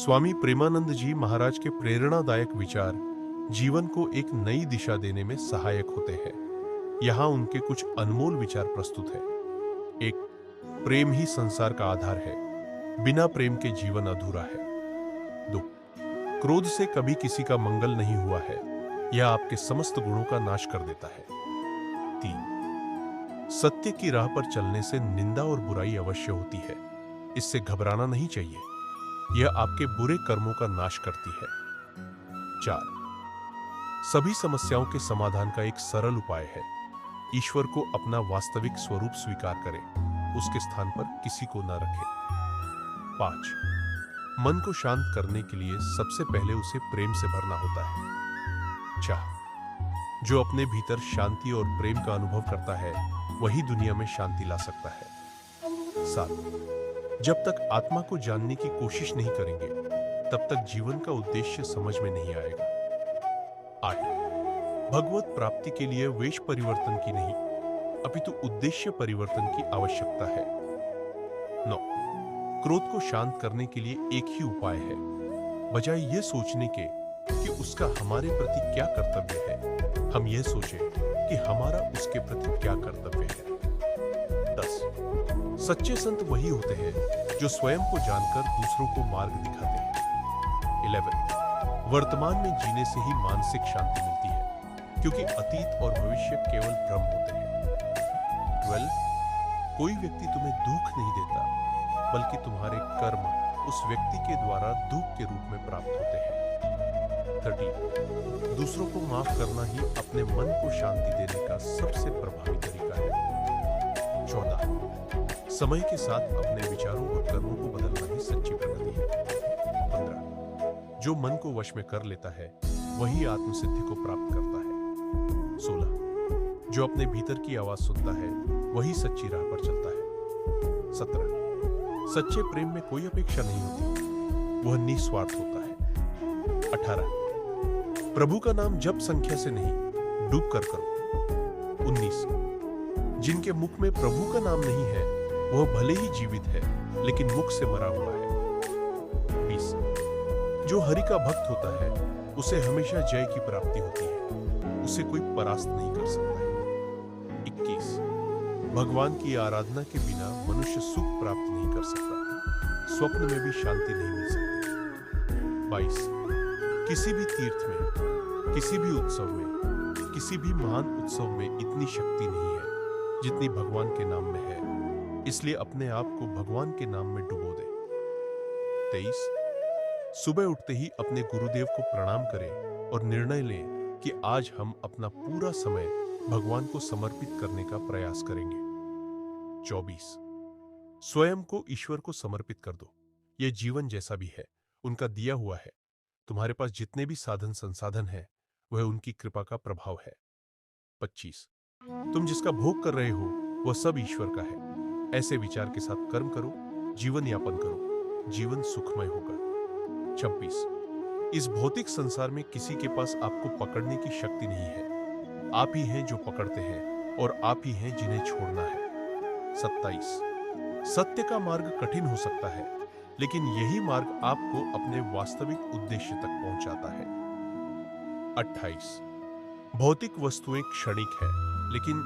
स्वामी प्रेमानंद जी महाराज के प्रेरणादायक विचार जीवन को एक नई दिशा देने में सहायक होते हैं। यहाँ उनके कुछ अनमोल विचार प्रस्तुत हैं। एक, प्रेम ही संसार का आधार है, बिना प्रेम के जीवन अधूरा है। दो, क्रोध से कभी किसी का मंगल नहीं हुआ है, यह आपके समस्त गुणों का नाश कर देता है। तीन, सत्य की राह पर चलने से निंदा और बुराई अवश्य होती है, इससे घबराना नहीं चाहिए, यह आपके बुरे कर्मों का नाश करती है। चार, सभी समस्याओं के समाधान का एक सरल उपाय है, ईश्वर को अपना वास्तविक स्वरूप स्वीकार करें, उसके स्थान पर किसी को न रखें। पांच, मन को शांत करने के लिए सबसे पहले उसे प्रेम से भरना होता है। छह, जो अपने भीतर शांति और प्रेम का अनुभव करता है वही दुनिया में शांति ला सकता है। सात, जब तक आत्मा को जानने की कोशिश नहीं करेंगे तब तक जीवन का उद्देश्य समझ में नहीं आएगा। 8, भगवत प्राप्ति के लिए वेश परिवर्तन की नहीं अपितु उद्देश्य परिवर्तन की आवश्यकता है। 9, क्रोध को शांत करने के लिए एक ही उपाय है, बजाय यह सोचने के कि उसका हमारे प्रति क्या कर्तव्य है, हम यह सोचें कि हमारा उसके प्रति क्या कर्तव्य है। 10, सच्चे संत वही होते हैं जो स्वयं को जानकर दूसरों को मार्ग दिखाते हैं। 11, वर्तमान में जीने से ही मानसिक शांति मिलती है, क्योंकि अतीत और भविष्य केवल भ्रम होते हैं। 12, कोई व्यक्ति तुम्हें दुख नहीं देता, बल्कि तुम्हारे कर्म उस व्यक्ति के द्वारा दुख के रूप में प्राप्त होते हैं। 13, दूसरों को माफ करना ही अपने मन को शांति देने का सबसे प्रभावी तरीका है। 14, समय के साथ अपने विचारों और कर्मों को बदलना ही सच्ची प्रगति है। 15, जो मन को वश में कर लेता है वही आत्मसिद्धि को प्राप्त करता है। 16, जो अपने भीतर की आवाज सुनता है वही सच्ची राह पर चलता है। 17, सच्चे प्रेम में कोई अपेक्षा नहीं होती, वह निस्वार्थ होता है। 18, प्रभु का नाम जप संख्या से नहीं, डूब कर करो। 19, जिनके मुख में प्रभु का नाम नहीं है वह भले ही जीवित है लेकिन मुख से मरा हुआ है। 20, जो हरि का भक्त होता है उसे हमेशा जय की प्राप्ति होती है, उसे कोई परास्त नहीं कर सकता है। 21, भगवान की आराधना के बिना मनुष्य सुख प्राप्त नहीं कर सकता, स्वप्न में भी शांति नहीं मिल सकती। 22, किसी भी तीर्थ में, किसी भी उत्सव में, किसी भी महान उत्सव में इतनी शक्ति नहीं है जितनी भगवान के नाम में है, इसलिए अपने आप को भगवान के नाम में डुबो दे। 23, सुबह उठते ही अपने गुरुदेव को प्रणाम करें और निर्णय लें कि आज हम अपना पूरा समय भगवान को समर्पित करने का प्रयास करेंगे। 24, स्वयं को ईश्वर को समर्पित कर दो, यह जीवन जैसा भी है उनका दिया हुआ है, तुम्हारे पास जितने भी साधन संसाधन हैं वह उनकी कृपा का प्रभाव है। 25, तुम जिसका भोग कर रहे हो वह सब ईश्वर का है, ऐसे विचार के साथ कर्म करो, जीवन यापन करो, जीवन सुखमय होगा। 26, इस भौतिक संसार में किसी के पास आपको पकड़ने की शक्ति नहीं है, आप ही हैं जो पकड़ते हैं और आप ही हैं जिन्हें छोड़ना है। 27, सत्य का मार्ग कठिन हो सकता है, लेकिन यही मार्ग आपको अपने वास्तविक उद्देश्य तक पहुंचाता है। 28, भौतिक वस्तुएं क्षणिक है, लेकिन